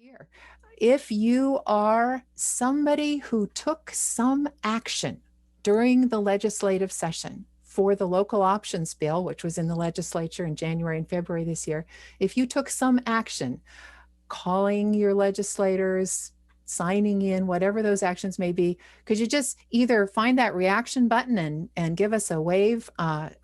Here, if you are somebody who took some action during the legislative session for the local options bill, which was in the legislature in January and February this year, if you took some action, calling your legislators, signing in, whatever those actions may be, could you just either find that reaction button and give us a wave,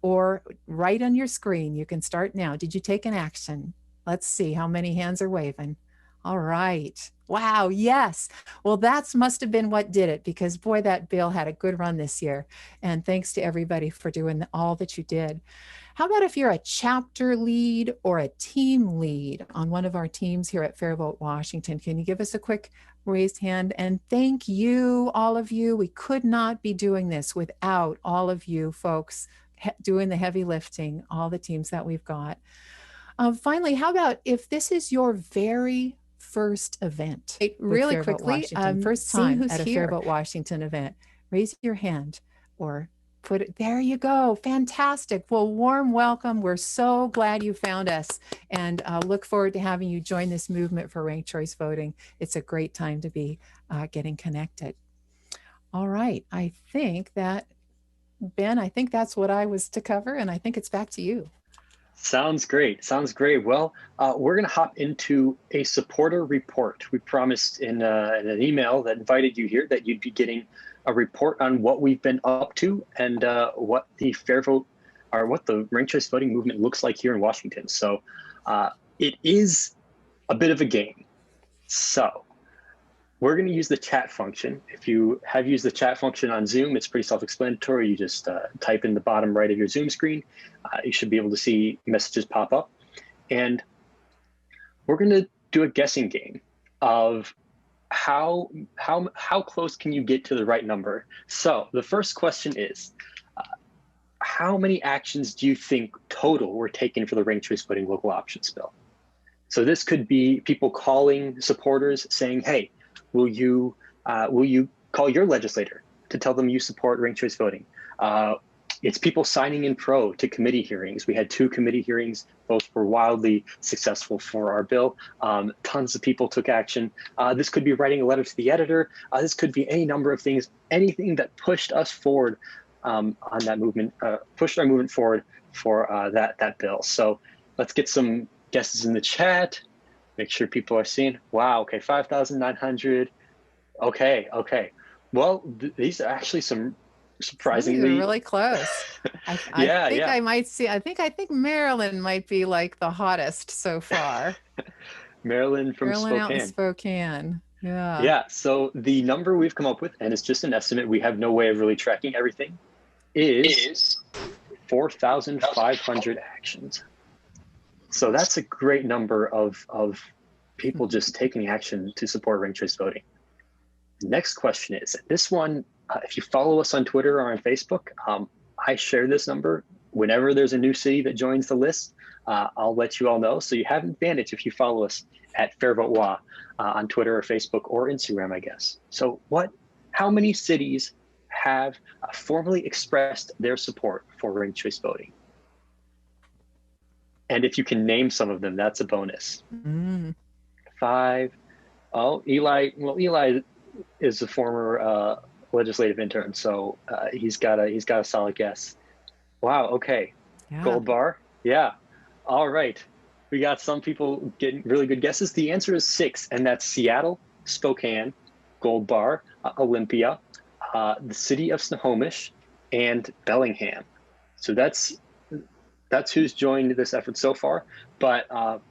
or right on your screen, you can start now. Did you take an action? Let's see how many hands are waving. All right. Wow. Yes. Well, that's must have been what did it, because boy, that bill had a good run this year. And thanks to everybody for doing all that you did. How about if you're a chapter lead or a team lead on one of our teams here at Fairvote, Washington? Can you give us a quick raised hand? And thank you, all of you. We could not be doing this without all of you folks doing the heavy lifting, all the teams that we've got. Finally, how about if this is your very first event? Really quickly, first time at a Fairvote Washington event, raise your hand or put it, there you go. Fantastic. Well, warm welcome. We're so glad you found us, and look forward to having you join this movement for ranked choice voting. It's a great time to be getting connected. All right. I think that, Ben, I think that's what I was to cover, and I think it's back to you. Sounds great. Sounds great. Well, we're going to hop into a supporter report. We promised in an email that invited you here that you'd be getting a report on what we've been up to and what the Fairvote, or what the ranked choice voting movement looks like here in Washington. So it is a bit of a game. So we're going to use the chat function. If you have used the chat function on Zoom, it's pretty self-explanatory. You just type in the bottom right of your Zoom screen. You should be able to see messages pop up. And we're going to do a guessing game of how close can you get to the right number. So the first question is, how many actions do you think total were taken for the ranked choice voting local options bill? So this could be people calling supporters saying, hey, will you call your legislator to tell them you support ranked choice voting? It's people signing in pro to committee hearings. We had 2 committee hearings. Both were wildly successful for our bill. Tons of people took action. This could be writing a letter to the editor. This could be any number of things, anything that pushed us forward on that movement, pushed our movement forward for that bill. So let's get some guesses in the chat. Make sure people are seeing. Wow, okay, 5,900. Okay. Well, these are actually some surprisingly really close. I think Maryland might be like the hottest so far. Maryland Spokane. Out in Spokane. Yeah. Yeah. So the number we've come up with, and it's just an estimate, we have no way of really tracking everything, is 4,500 actions. So that's a great number of people just taking action to support ranked choice voting. The next question is, this one, if you follow us on Twitter or on Facebook, I share this number. Whenever there's a new city that joins the list, I'll let you all know. So you have an advantage if you follow us at Fairvote WA on Twitter or Facebook or Instagram, I guess. So how many cities have formally expressed their support for ranked choice voting? And if you can name some of them, that's a bonus. 5. Oh, Eli. Well, Eli is a former legislative intern, so he's got a solid guess. Wow. Okay. Yeah. Gold bar. Yeah. All right. We got some people getting really good guesses. The answer is 6, and that's Seattle, Spokane, Gold Bar, Olympia, the city of Snohomish, and Bellingham. So that's who's joined this effort so far. But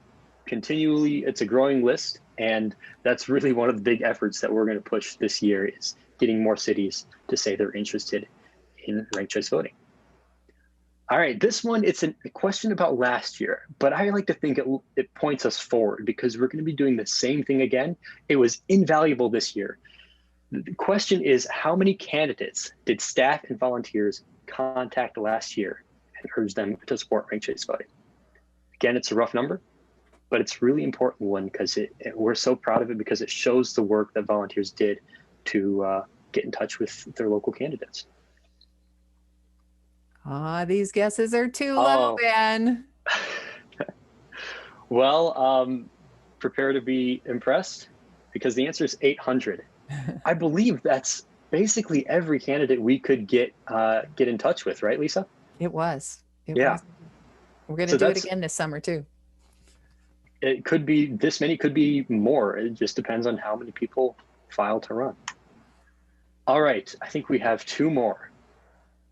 continually, it's a growing list, and that's really one of the big efforts that we're going to push this year, is getting more cities to say they're interested in ranked choice voting. All right, this one, it's a question about last year, but I like to think it points us forward, because we're going to be doing the same thing again. It was invaluable this year. The question is, how many candidates did staff and volunteers contact last year and urge them to support ranked choice voting? Again, it's a rough number, but it's a really important one, because we're so proud of it, because it shows the work that volunteers did to get in touch with their local candidates. These guesses are too low, Ben. Well, prepare to be impressed because the answer is 800. I believe that's basically every candidate we could get in touch with, right, Lisa? It was. It Yeah. was. We're going to So do it again this summer too. It could be this many, could be more. It just depends on how many people file to run. All right, I think we have two more.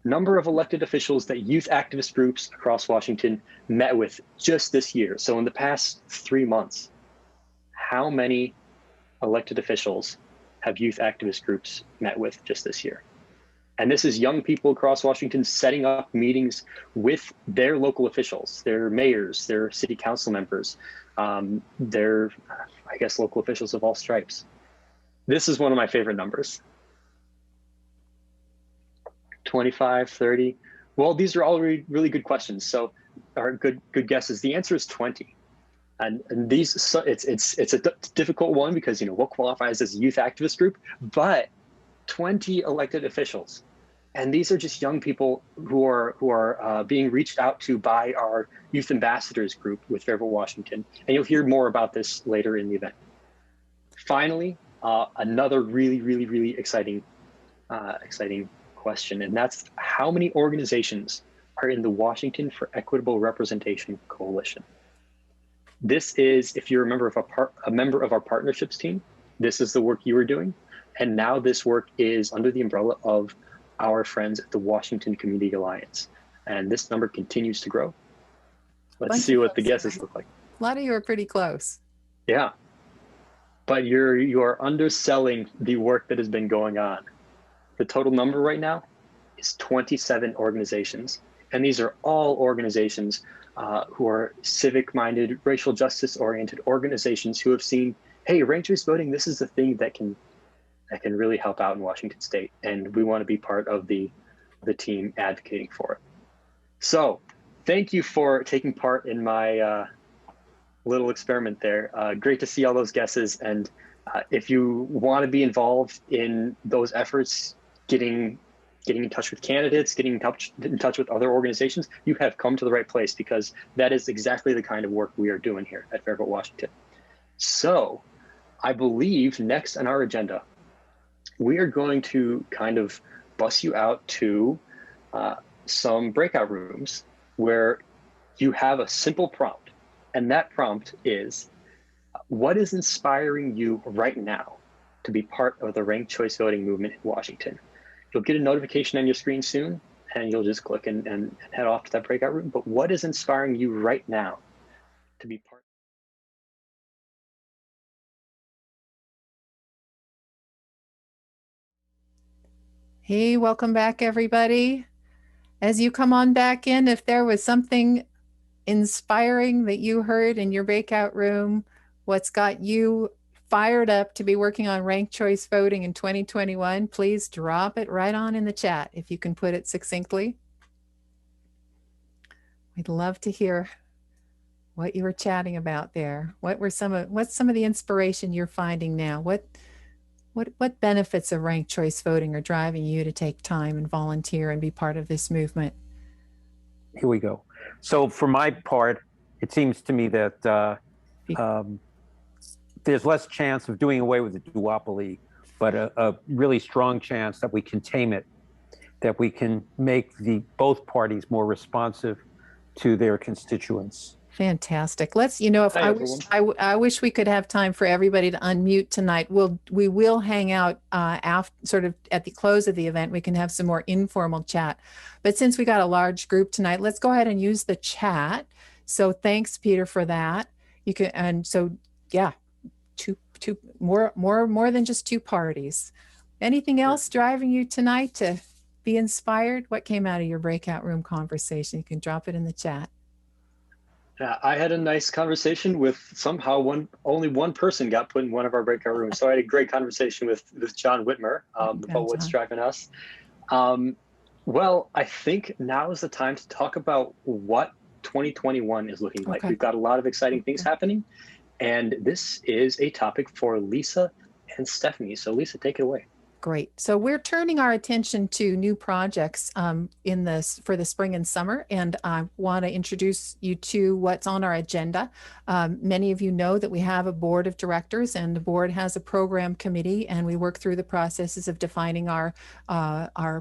Number of elected officials that youth activist groups across Washington met with just this year. So in the past 3 months, how many elected officials have youth activist groups met with just this year? And this is young people across Washington setting up meetings with their local officials, their mayors, their city council members, their, I guess, local officials of all stripes. This is one of my favorite numbers. 25, 30. Well, these are all really good questions. So, are good guesses. The answer is 20. And these, so it's a difficult one because, you know, what qualifies as a youth activist group, but 20 elected officials. And these are just young people who are being reached out to by our youth ambassadors group with Fairvote, Washington. And you'll hear more about this later in the event. Finally, another really exciting question, and that's how many organizations are in the Washington for Equitable Representation Coalition? This is, if you're a member of our partnerships team, this is the work you are doing. And now this work is under the umbrella of our friends at the Washington Community Alliance. And this number continues to grow. Let's see what the guesses look like. A lot of you are pretty close. Yeah. But you are underselling the work that has been going on. The total number right now is 27 organizations. And these are all organizations who are civic-minded, racial justice-oriented organizations who have seen, hey, ranked choice voting, this is a thing that can really help out in Washington State. And we want to be part of the team advocating for it. So thank you for taking part in my little experiment there. Great to see all those guesses. And if you want to be involved in those efforts, getting in touch with candidates, getting in touch with other organizations, you have come to the right place because that is exactly the kind of work we are doing here at Fairvote, Washington. So I believe next on our agenda, we are going to kind of bus you out to some breakout rooms where you have a simple prompt. And that prompt is, what is inspiring you right now to be part of the ranked choice voting movement in Washington? You'll get a notification on your screen soon, and you'll just click and head off to that breakout room. But what is inspiring you right now to be part? Hey, welcome back, everybody. As you come on back in, if there was something inspiring that you heard in your breakout room, what's got you fired up to be working on ranked choice voting in 2021, please drop it right on in the chat if you can put it succinctly. We'd love to hear what you were chatting about there. What's some of the inspiration you're finding now? What benefits of ranked choice voting are driving you to take time and volunteer and be part of this movement? Here we go. So for my part, it seems to me that there's less chance of doing away with the duopoly, but a really strong chance that we can tame it, that we can make both parties more responsive to their constituents. Fantastic. Let's, if I wish we could have time for everybody to unmute tonight. We will hang out after, sort of at the close of the event. We can have some more informal chat. But since we got a large group tonight, let's go ahead and use the chat. So thanks, Peter, for that. You can, and so yeah, two more than just two parties. Anything else driving you tonight to be inspired? What came out of your breakout room conversation? You can drop it in the chat. I had a nice conversation with somehow only one person got put in one of our breakout rooms. So I had a great conversation with John Whitmer about what's driving us. Well, I think now is the time to talk about what 2021 is looking like. We've got a lot of exciting things happening. And this is a topic for Lisa and Stephanie. So Lisa, take it away. Great. So we're turning our attention to new projects for the spring and summer, and I want to introduce you to what's on our agenda. Many of you know that we have a board of directors, and the board has a program committee, and we work through the processes of defining our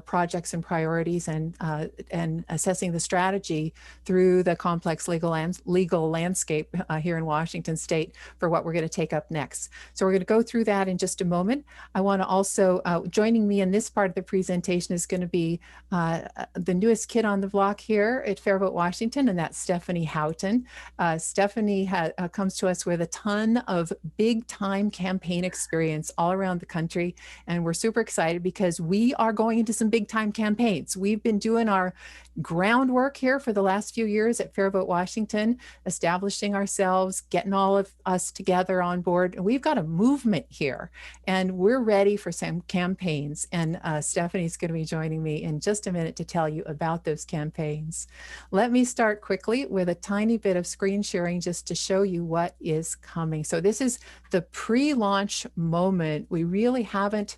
projects and priorities, and assessing the strategy through the complex legal landscape here in Washington State for what we're going to take up next. So we're going to go through that in just a moment. I want to also joining me in this part of the presentation is going to be the newest kid on the block here at Fairvote, Washington, and that's Stephanie Houghton. Stephanie comes to us with a ton of big time campaign experience all around the country, and we're super excited because we are going into some big time campaigns. We've been doing our groundwork here for the last few years at Fairvote, Washington, establishing ourselves, getting all of us together on board. And we've got a movement here, and we're ready for some campaigns. And Stephanie's going to be joining me in just a minute to tell you about those campaigns. Let me start quickly with a tiny bit of screen sharing just to show you what is coming. So this is the pre-launch moment. We really haven't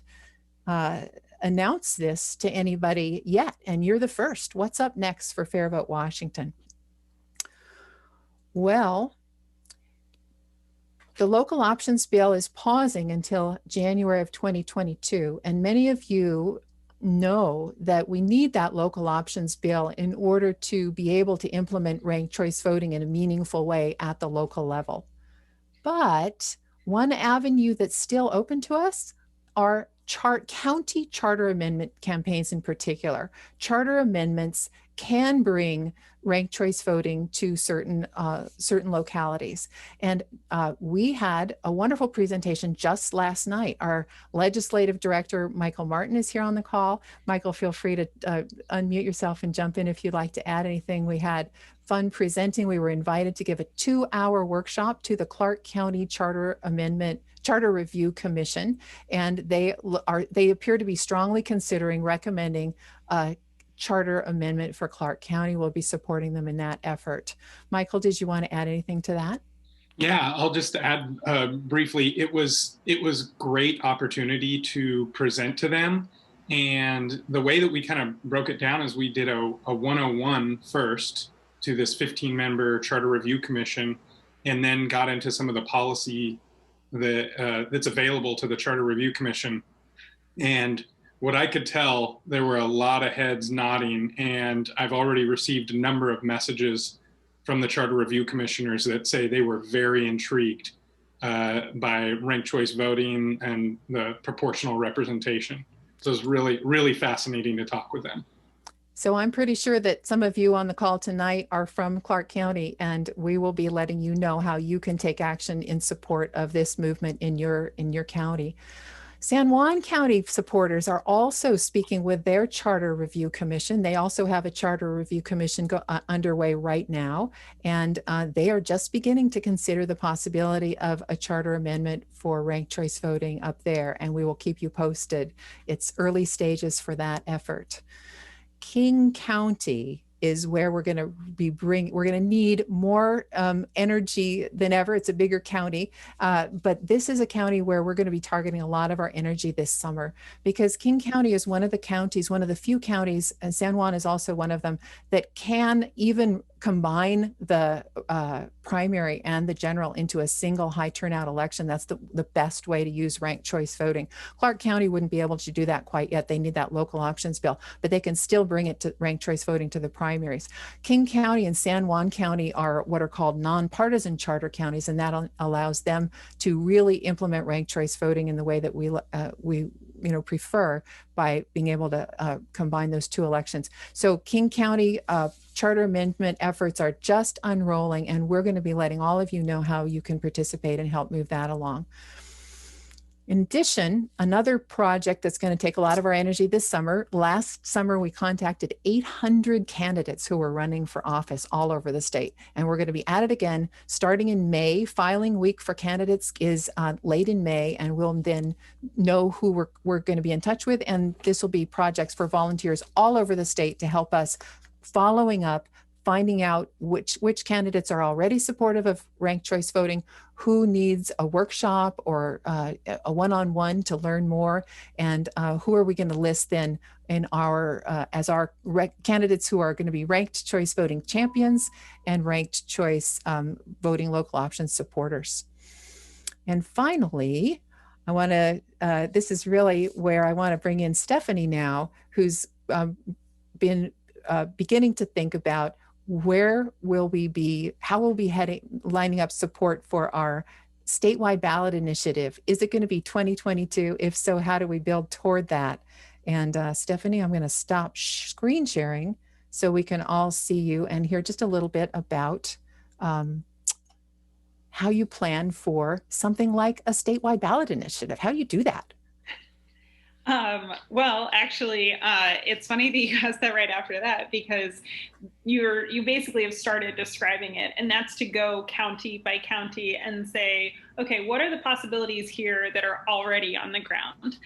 announce this to anybody yet, and you're the first. What's up next for Fairvote, Washington? Well, the local options bill is pausing until January of 2022, and many of you know that we need that local options bill in order to be able to implement ranked choice voting in a meaningful way at the local level. But one avenue that's still open to us are county charter amendment campaigns in particular. Charter amendments can bring ranked choice voting to certain localities. And we had a wonderful presentation just last night. Our legislative director, Michael Martin, is here on the call. Michael, feel free to unmute yourself and jump in if you'd like to add anything. We had fun presenting. We were invited to give a 2-hour workshop to the Clark County Charter Review Commission, and they appear to be strongly considering recommending a charter amendment for Clark County. We'll be supporting them in that effort. Michael, did you want to add anything to that? Yeah, I'll just add briefly. It was great opportunity to present to them, and the way that we kind of broke it down is we did a 101 first to this 15-member Charter Review Commission, and then got into some of the policy that's available to the Charter Review Commission. And what I could tell, there were a lot of heads nodding, and I've already received a number of messages from the Charter Review Commissioners that say they were very intrigued by ranked choice voting and the proportional representation. So it was really, really fascinating to talk with them. So I'm pretty sure that some of you on the call tonight are from Clark County, and we will be letting you know how you can take action in support of this movement in your county. San Juan County supporters are also speaking with their Charter Review Commission. They also have a Charter Review Commission underway right now, and they are just beginning to consider the possibility of a charter amendment for ranked choice voting up there, and we will keep you posted. It's early stages for that effort. King County is where we're going to need more energy than ever. It's a bigger county, but this is a county where we're going to be targeting a lot of our energy this summer, because King County is one of the counties, one of the few counties, and San Juan is also one of them, that can even combine the primary and the general into a single high turnout election. That's the best way to use ranked choice voting. Clark County wouldn't be able to do that quite yet. They need that local options bill, but they can still bring it to ranked choice voting to the primaries. King County and San Juan County are what are called nonpartisan charter counties, and that allows them to really implement ranked choice voting in the way that we prefer, by being able to combine those two elections. So King County charter amendment efforts are just unrolling, and we're going to be letting all of you know how you can participate and help move that along. In addition, another project that's going to take a lot of our energy this summer, last summer we contacted 800 candidates who were running for office all over the state. And we're going to be at it again starting in May. Filing week for candidates is late in May, and we'll then know who we're going to be in touch with. And this will be projects for volunteers all over the state to help us following up finding out which candidates are already supportive of ranked choice voting, who needs a workshop or a one-on-one to learn more, and who are we going to list then in our as our candidates who are going to be ranked choice voting champions and ranked choice voting local options supporters. And finally, I want to, this is really where I want to bring in Stephanie now, who's been beginning to think about where will we be, how will we be lining up support for our statewide ballot initiative. Is it going to be 2022? If so, how do we build toward that? And Stephanie, I'm going to stop screen sharing so we can all see you and hear just a little bit about how you plan for something like a statewide ballot initiative. How do you do that? Well, actually, it's funny that you asked that right after that, because you basically have started describing it, and that's to go county by county and say, okay, what are the possibilities here that are already on the ground?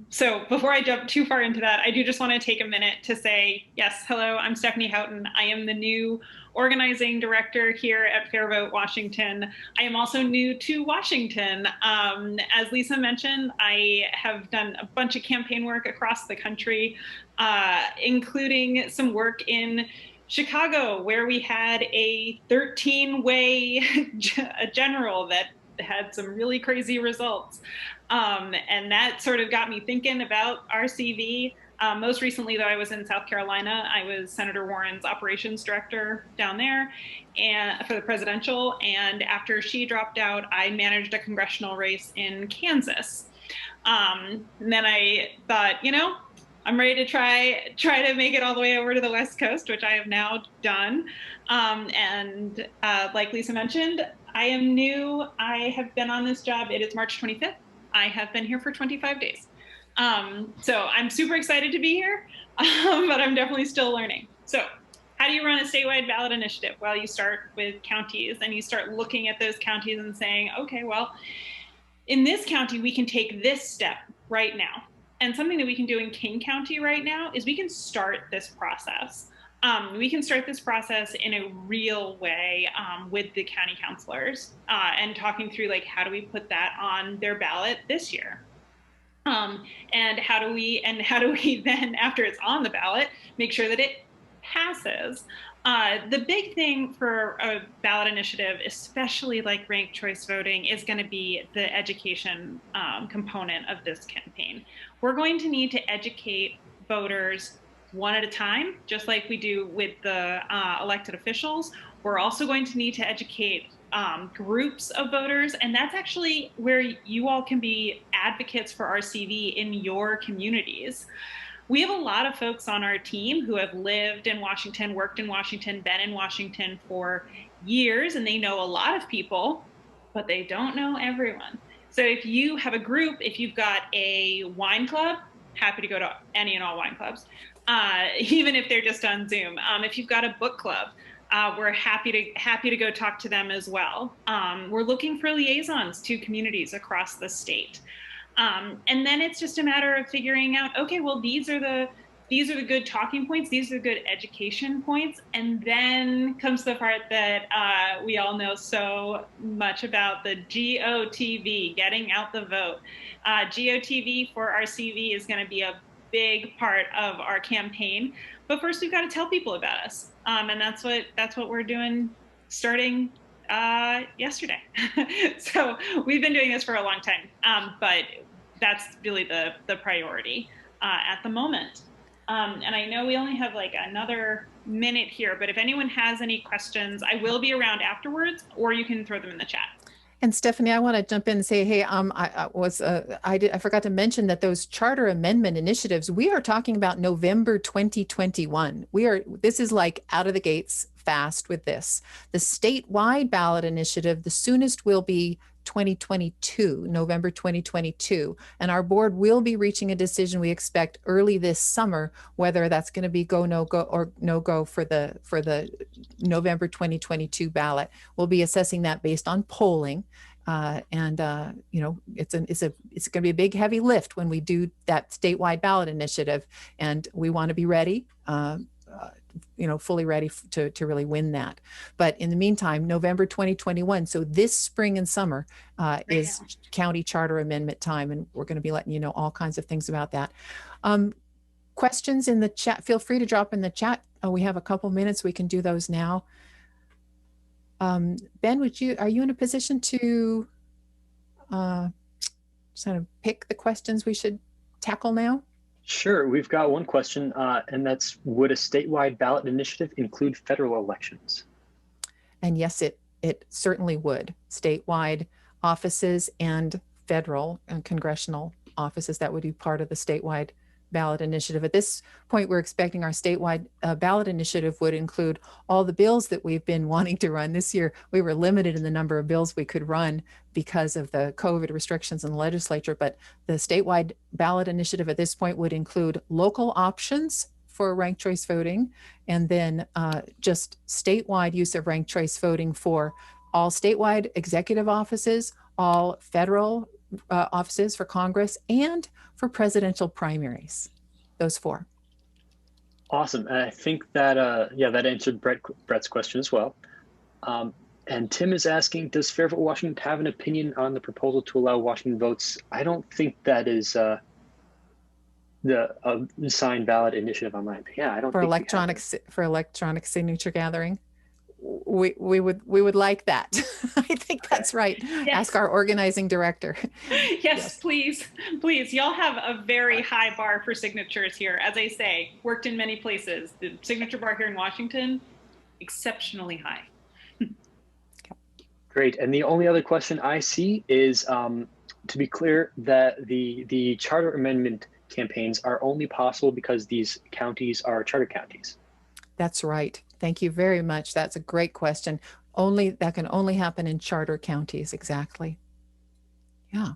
So before I jump too far into that, I do just want to take a minute to say, yes, hello, I'm Stephanie Houghton. I am the new organizing director here at Fairvote, Washington. I am also new to Washington. As Lisa mentioned, I have done a bunch of campaign work across the country, including some work in Chicago, where we had a 13-way general that had some really crazy results. And that sort of got me thinking about RCV. Most recently, though, I was in South Carolina. I was Senator Warren's operations director down there and for the presidential. And after she dropped out, I managed a congressional race in Kansas. And then I thought, you know, I'm ready to try to make it all the way over to the West Coast, which I have now done. And like Lisa mentioned, I am new. I have been on this job. It is March 25th. I have been here for 25 days. So I'm super excited to be here, but I'm definitely still learning. So how do you run a statewide ballot initiative? Well, you start with counties and you start looking at those counties and saying, okay, well, in this county, we can take this step right now. And something that we can do in King County right now is we can start this process. We can start this process in a real way with the county councilors and talking through, like, how do we put that on their ballot this year? And how do we then, after it's on the ballot, make sure that it passes? The big thing for a ballot initiative, especially like ranked choice voting, is going to be the education component of this campaign. We're going to need to educate voters one at a time, just like we do with the elected officials. We're also going to need to educate groups of voters, and that's actually where you all can be advocates for RCV in your communities. We have a lot of folks on our team who have lived in Washington, worked in Washington, been in Washington for years, and they know a lot of people, but they don't know everyone. So if you have a group, if you've got a wine club, happy to go to any and all wine clubs, even if they're just on Zoom. If you've got a book club, we're happy to go talk to them as well. We're looking for liaisons to communities across the state. And then it's just a matter of figuring out, okay, well, these are the good talking points. These are good education points. And then comes the part that we all know so much about, the GOTV, getting out the vote. GOTV for RCV is going to be a big part of our campaign. But first, we've got to tell people about us. And that's what we're doing starting yesterday. So we've been doing this for a long time, but that's really the priority at the moment. And I know we only have like another minute here, but if anyone has any questions, I will be around afterwards, or you can throw them in the chat. And Stephanie, I want to jump in and say, hey, I forgot to mention that those charter amendment initiatives, we are talking about November 2021. This is like out of the gates fast with this. The statewide ballot initiative, the soonest will be 2022, November 2022. And our board will be reaching a decision, we expect, early this summer, whether that's going to be go, no go, or no go for the November 2022 ballot. We'll be assessing that based on polling. You know, it's going to be a big, heavy lift when we do that statewide ballot initiative, and we want to be ready. fully ready to really win that. But in the meantime, November 2021, so this spring and summer is county charter amendment time, and we're going to be letting you know all kinds of things about that. Questions in the chat, feel free to drop in the chat. We have a couple minutes, we can do those now. Ben, are you in a position to sort of pick the questions we should tackle now? Sure, we've got one question, and that's, would a statewide ballot initiative include federal elections? And yes, it certainly would. Statewide offices and federal and congressional offices, that would be part of the statewide ballot initiative. At this point, we're expecting our statewide ballot initiative would include all the bills that we've been wanting to run. This year, we were limited in the number of bills we could run because of the COVID restrictions in the legislature, but the statewide ballot initiative at this point would include local options for ranked choice voting, and then just statewide use of ranked choice voting for all statewide executive offices, all federal offices for Congress, and for presidential primaries. Those four. Awesome. I think that that answered Brett's question as well. And Tim is asking, does Fairvote Washington have an opinion on the proposal to allow Washington votes? I don't think that is the signed ballot initiative on my opinion. Yeah, I don't for think electronic signature gathering. We would like that. I think that's right. Yes. Ask our organizing director. Yes, please. Y'all have a very high bar for signatures here. As I say, worked in many places. The signature bar here in Washington, exceptionally high. Great. And the only other question I see is, to be clear, that the charter amendment campaigns are only possible because these counties are charter counties. That's right. Thank you very much. That's a great question. That can only happen in charter counties. Exactly. Yeah.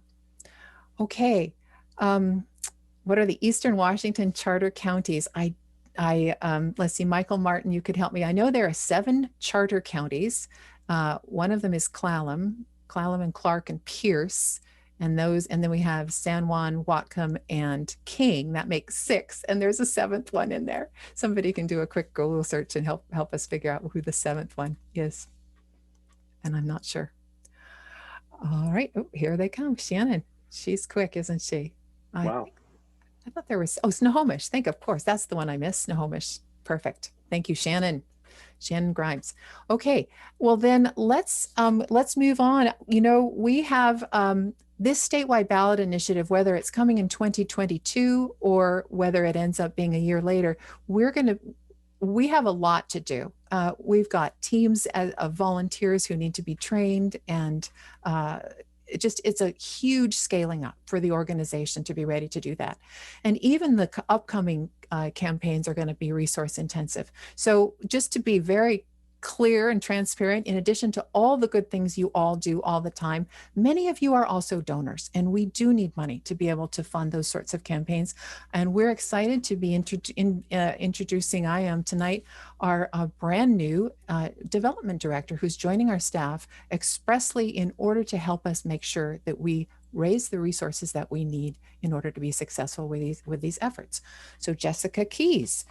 Okay. What are the Eastern Washington charter counties? Let's see, Michael Martin, you could help me. I know there are 7 charter counties. One of them is Clallam and Clark and Pierce. And then we have San Juan, Whatcom, and King. That makes 6, and there's a 7th one in there. Somebody can do a quick Google search and help us figure out who the 7th one is. And I'm not sure. All right, oh, here they come. Shannon, she's quick, isn't she? Wow. I thought there was, Snohomish. Of course, that's the one I missed, Snohomish. Perfect. Thank you, Shannon. Shannon Grimes. Okay, well then let's move on. We have this statewide ballot initiative, whether it's coming in 2022 or whether it ends up being a year later, we have a lot to do. We've got teams of volunteers who need to be trained, and it's a huge scaling up for the organization to be ready to do that. And even the upcoming campaigns are going to be resource intensive. So just to be very clear and transparent, in addition to all the good things you all do all the time, many of you are also donors, and we do need money to be able to fund those sorts of campaigns. And we're excited to be introducing, I am tonight, our brand new development director who's joining our staff expressly in order to help us make sure that we raise the resources that we need in order to be successful with these efforts. So Jessica Keys,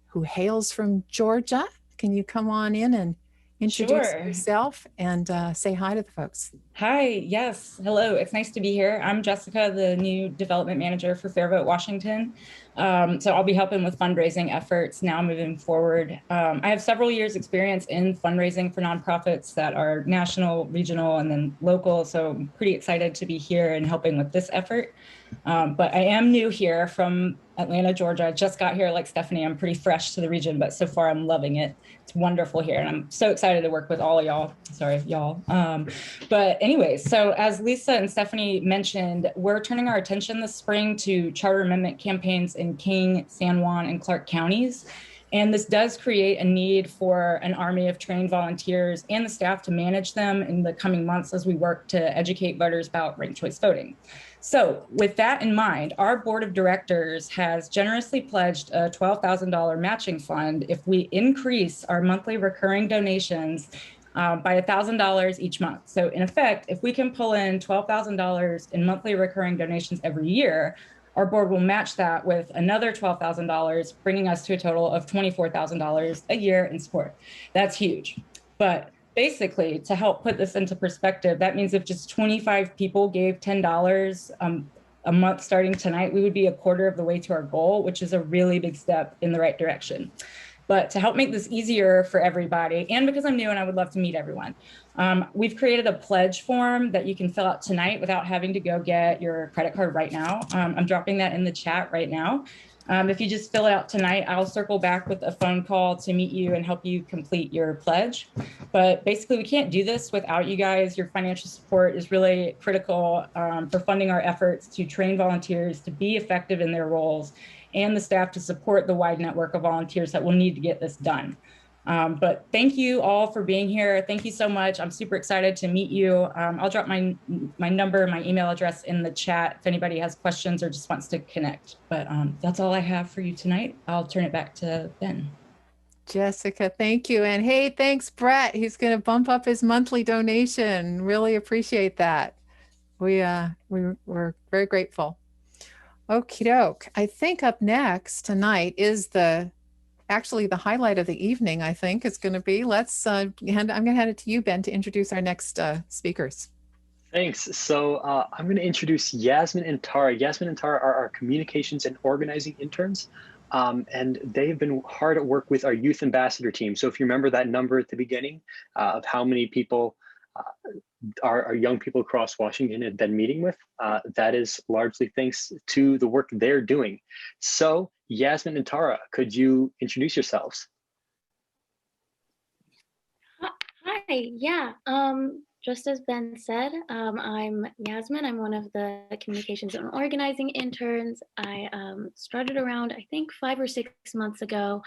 who hails from Georgia, can you come on in and introduce yourself and say hi to the folks? Hi, yes, hello, it's nice to be here. I'm Jessica, the new development manager for Fairvote Washington. So I'll be helping with fundraising efforts now moving forward. I have several years experience in fundraising for nonprofits that are national, regional, and then local. So I'm pretty excited to be here and helping with this effort. But I am new here from Atlanta, Georgia. I just got here like Stephanie. I'm pretty fresh to the region, but so far I'm loving it. It's wonderful here. And I'm so excited to work with all of y'all. Sorry, y'all. But anyways, so as Lisa and Stephanie mentioned, we're turning our attention this spring to charter amendment campaigns in King, San Juan, and Clark counties. And this does create a need for an army of trained volunteers and the staff to manage them in the coming months as we work to educate voters about ranked choice voting. So with that in mind, our board of directors has generously pledged a $12,000 matching fund if we increase our monthly recurring donations by $1,000 each month. So in effect, if we can pull in $12,000 in monthly recurring donations every year, Our board will match that with another $12,000, bringing us to a total of $24,000 a year in support. That's huge. But basically, to help put this into perspective, that means if just 25 people gave $10 a month starting tonight, we would be a quarter of the way to our goal, which is a really big step in the right direction. But to help make this easier for everybody, and because I'm new and I would love to meet everyone, we've created a pledge form that you can fill out tonight without having to go get your credit card right now. I'm dropping that in the chat right now. If you just fill it out tonight, I'll circle back with a phone call to meet you and help you complete your pledge. But basically, we can't do this without you guys. Your financial support is really critical for funding our efforts to train volunteers to be effective in their roles and the staff to support the wide network of volunteers that will need to get this done. But thank you all for being here. Thank you so much. I'm super excited to meet you. I'll drop my number, my email address in the chat if anybody has questions or just wants to connect. But that's all I have for you tonight. I'll turn it back to Ben. Jessica, thank you. And hey, thanks, Brett. He's going to bump up his monthly donation. Really appreciate that. We're very grateful. Okie doke. I think up next tonight is actually the highlight of the evening, I think is going to be. I'm going to hand it to you, Ben, to introduce our next speakers. Thanks. So I'm going to introduce Yasmin and Tara. Yasmin and Tara are our communications and organizing interns. And they've been hard at work with our youth ambassador team. So if you remember that number at the beginning of how many people our young people across Washington have been meeting with, that is largely thanks to the work they're doing. So Yasmin and Tara, could you introduce yourselves? Hi, yeah. Just as Ben said, I'm Yasmin. I'm one of the communications and organizing interns. I started around, I think, 5 or 6 months ago,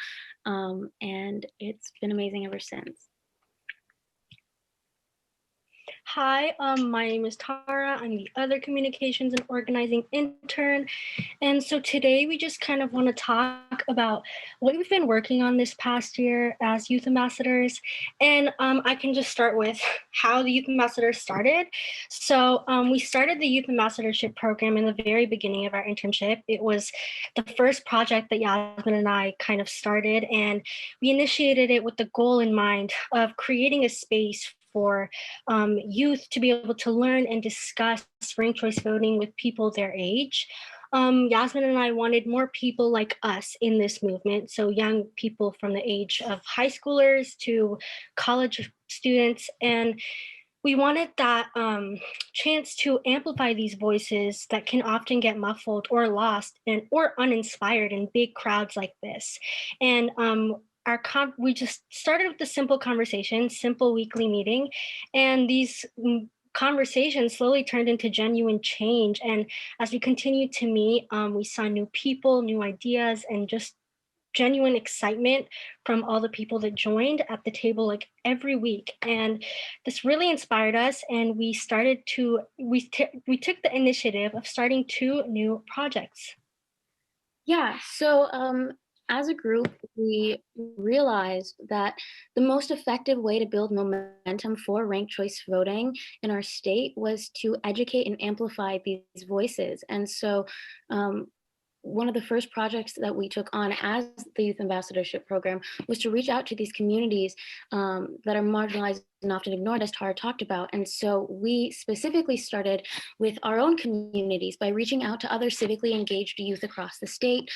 and it's been amazing ever since. Hi, my name is Tara. I'm the other communications and organizing intern. And so today we just kind of want to talk about what we've been working on this past year as youth ambassadors. And I can just start with how the youth ambassadors started. So we started the youth ambassadorship program in the very beginning of our internship. It was the first project that Yasmin and I kind of started, and we initiated it with the goal in mind of creating a space for youth to be able to learn and discuss ranked choice voting with people their age. Yasmin and I wanted more people like us in this movement, so young people from the age of high schoolers to college students, and we wanted that chance to amplify these voices that can often get muffled or lost or uninspired in big crowds like this. And we just started with a simple conversation, simple weekly meeting, and these conversations slowly turned into genuine change. And as we continued to meet, we saw new people, new ideas, and just genuine excitement from all the people that joined at the table like every week. And this really inspired us, and we took the initiative of starting 2 new projects. Yeah, so as a group, we realized that the most effective way to build momentum for ranked choice voting in our state was to educate and amplify these voices. And so one of the first projects that we took on as the Youth Ambassadorship Program was to reach out to these communities that are marginalized and often ignored, as Tara talked about. And so we specifically started with our own communities by reaching out to other civically engaged youth across the state,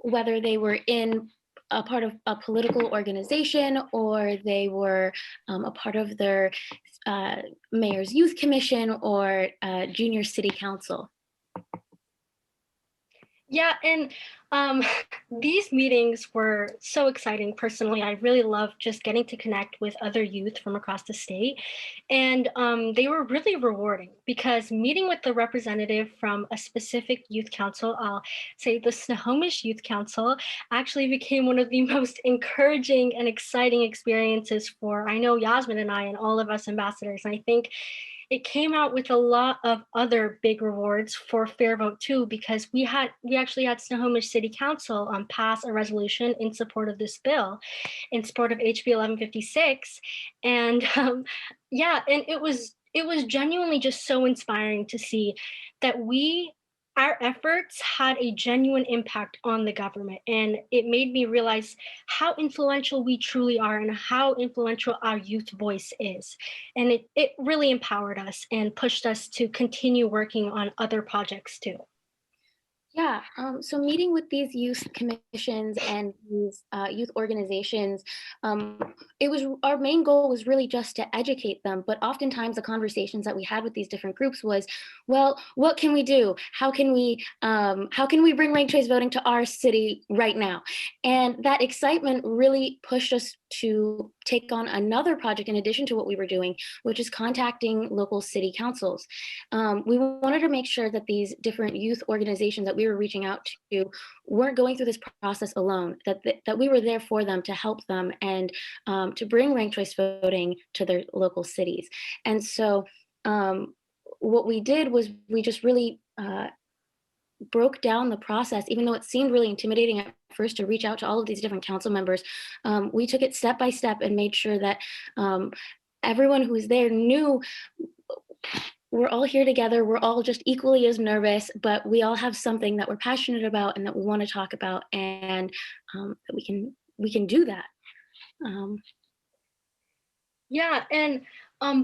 whether they were in a part of a political organization or they were a part of their mayor's youth commission or junior city council. Yeah, and these meetings were so exciting. Personally, I really loved just getting to connect with other youth from across the state. And they were really rewarding because meeting with the representative from a specific youth council, I'll say the Snohomish Youth Council, actually became one of the most encouraging and exciting experiences for, I know, Yasmin and I and all of us ambassadors. And I think it came out with a lot of other big rewards for Fairvote too, because we actually had Snohomish City Council pass a resolution in support of this bill, in support of HB 1156, and yeah, and it was genuinely just so inspiring to see that we our efforts had a genuine impact on the government, and it made me realize how influential we truly are and how influential our youth voice is. And it really empowered us and pushed us to continue working on other projects too. Yeah, so meeting with these youth commissions and these youth organizations, it was our main goal was really just to educate them. But oftentimes the conversations that we had with these different groups was, well, what can we do? How can we bring ranked choice voting to our city right now? And that excitement really pushed us to take on another project in addition to what we were doing, which is contacting local city councils. We wanted to make sure that these different youth organizations that we were reaching out to weren't going through this process alone, that we were there for them to help them and to bring ranked choice voting to their local cities. And so what we did was we just really broke down the process, even though it seemed really intimidating at first to reach out to all of these different council members. We took it step by step and made sure that everyone who was there knew we're all here together. We're all just equally as nervous, but we all have something that we're passionate about and that we want to talk about, and that we can do that. Yeah, and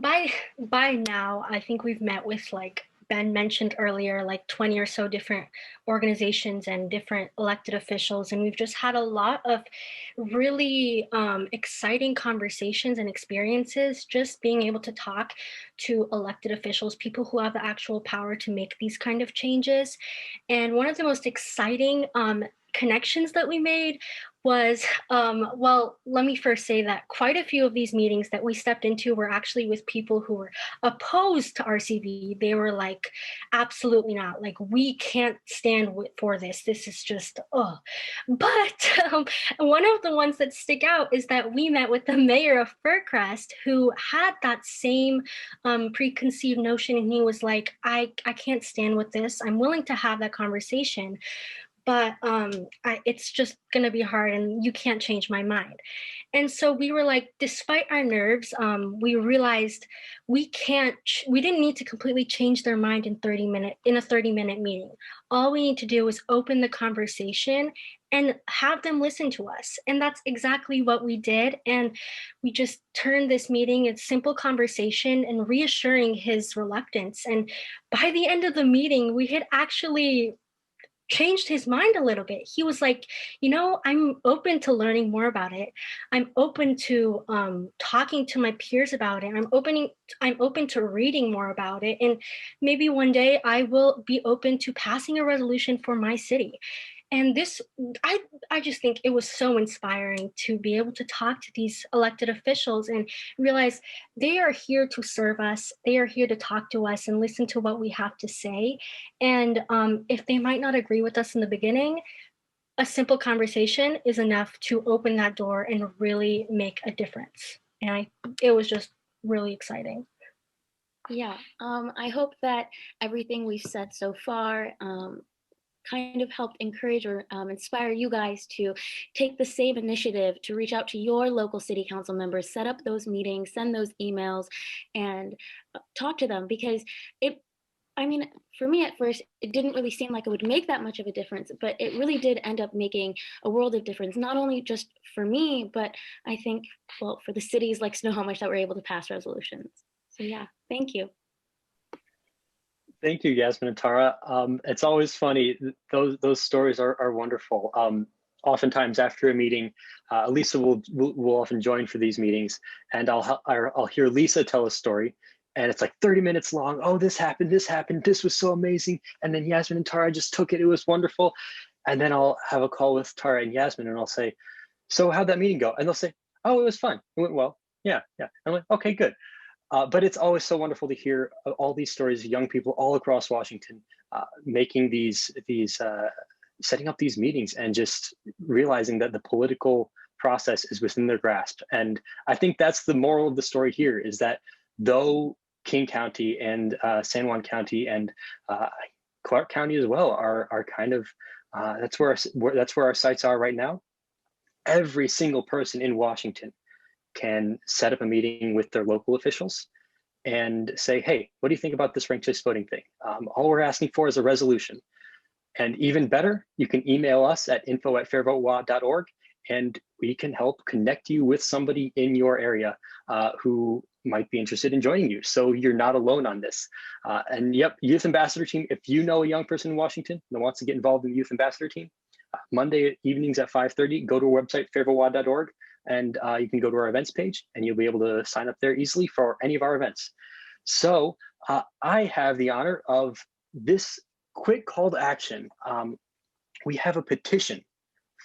by now, I think we've met with, like Ben mentioned earlier, like 20 or so different organizations and different elected officials. And we've just had a lot of really exciting conversations and experiences, just being able to talk to elected officials, people who have the actual power to make these kind of changes. And one of the most exciting connections that we made was, well, let me first say that quite a few of these meetings that we stepped into were actually with people who were opposed to RCV. They were like, absolutely not. Like, we can't stand for this. This is just, oh. But one of the ones that stick out is that we met with the mayor of Faircrest, who had that same preconceived notion. And he was like, I can't stand with this. I'm willing to have that conversation, but it's just going to be hard and you can't change my mind. And so we were like, despite our nerves, we realized we didn't need to completely change their mind in a 30-minute meeting. All we need to do is open the conversation and have them listen to us. And that's exactly what we did. And we just turned this meeting into simple conversation and reassuring his reluctance. And by the end of the meeting, we had actually changed his mind a little bit. He was like, I'm open to learning more about it. I'm open to talking to my peers about it. I'm open to reading more about it. And maybe one day I will be open to passing a resolution for my city. And this, I just think it was so inspiring to be able to talk to these elected officials and realize they are here to serve us. They are here to talk to us and listen to what we have to say. And if they might not agree with us in the beginning, a simple conversation is enough to open that door and really make a difference. And it was just really exciting. Yeah, I hope that everything we've said so far kind of helped encourage or inspire you guys to take the same initiative to reach out to your local city council members, set up those meetings, send those emails, and talk to them. Because for me at first, it didn't really seem like it would make that much of a difference, but it really did end up making a world of difference, not only just for me, but I think, well, for the cities like Snohomish that were able to pass resolutions. So yeah, thank you. Thank you, Yasmin and Tara. It's always funny. Those stories are wonderful. Oftentimes after a meeting, Lisa will often join for these meetings, and I'll hear Lisa tell a story, and it's like 30 minutes long. Oh, this happened, this was so amazing. And then Yasmin and Tara just took it. It was wonderful. And then I'll have a call with Tara and Yasmin, and I'll say, so how'd that meeting go? And they'll say, oh, it was fun. It went well. Yeah. I'm like, okay, good. But it's always so wonderful to hear all these stories of young people all across Washington making these setting up these meetings and just realizing that the political process is within their grasp. And I think that's the moral of the story here, is that though King County and San Juan County and Clark County as well are kind of that's where our sites are right now, every single person in Washington can set up a meeting with their local officials and say, hey, what do you think about this ranked choice voting thing? All we're asking for is a resolution. And even better, you can email us at info@fairvotewa.org, and we can help connect you with somebody in your area who might be interested in joining you. So you're not alone on this. And yep, Youth Ambassador Team, if you know a young person in Washington that wants to get involved in the Youth Ambassador Team, Monday evenings at 5:30, go to our website, fairvotewa.org, and you can go to our events page and you'll be able to sign up there easily for any of our events. So I have the honor of this quick call to action. We have a petition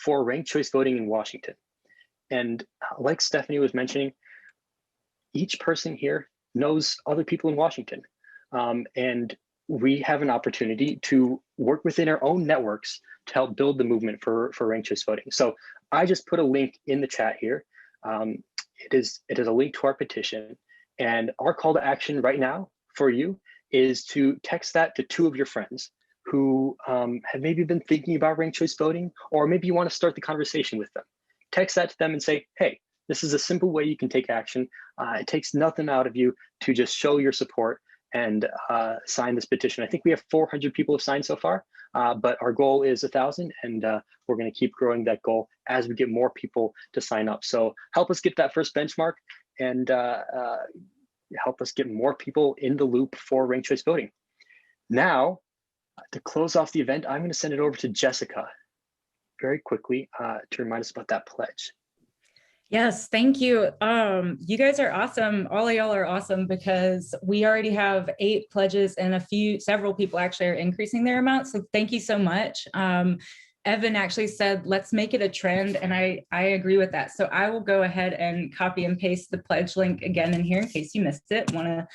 for ranked choice voting in Washington. And like Stephanie was mentioning, each person here knows other people in Washington. And we have an opportunity to work within our own networks to help build the movement for ranked choice voting. So I just put a link in the chat here. It is a link to our petition. And our call to action right now for you is to text that to 2 of your friends who have maybe been thinking about ranked choice voting, or maybe you want to start the conversation with them. Text that to them and say, hey, this is a simple way you can take action. It takes nothing out of you to just show your support and sign this petition. I think we have 400 people have signed so far, but our goal is 1,000, and we're going to keep growing that goal as we get more people to sign up. So help us get that first benchmark, and help us get more people in the loop for ranked choice voting. Now, to close off the event, I'm going to send it over to Jessica very quickly to remind us about that pledge. Yes, thank you. You guys are awesome. All of y'all are awesome, because we already have 8 pledges and several people actually are increasing their amount. So thank you so much. Evan actually said, let's make it a trend. And I agree with that. So I will go ahead and copy and paste the pledge link again in here in case you missed it. Want to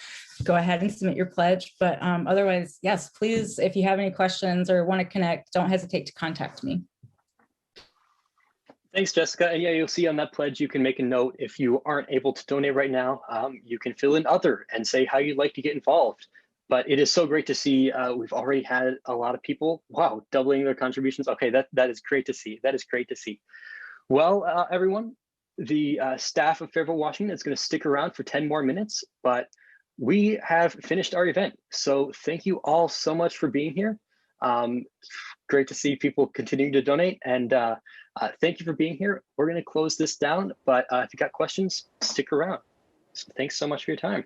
go ahead and submit your pledge. But otherwise, yes, please, if you have any questions or want to connect, don't hesitate to contact me. Thanks, Jessica. And yeah, you'll see on that pledge, you can make a note. If you aren't able to donate right now, you can fill in other and say how you'd like to get involved. But it is so great to see we've already had a lot of people, wow, doubling their contributions. Okay, that is great to see. That is great to see. Well, everyone, the staff of Fairvote Washington is going to stick around for 10 more minutes, but we have finished our event. So thank you all so much for being here. Great to see people continuing to donate, and thank you for being here. We're going to close this down, but if you got questions, stick around. So thanks so much for your time.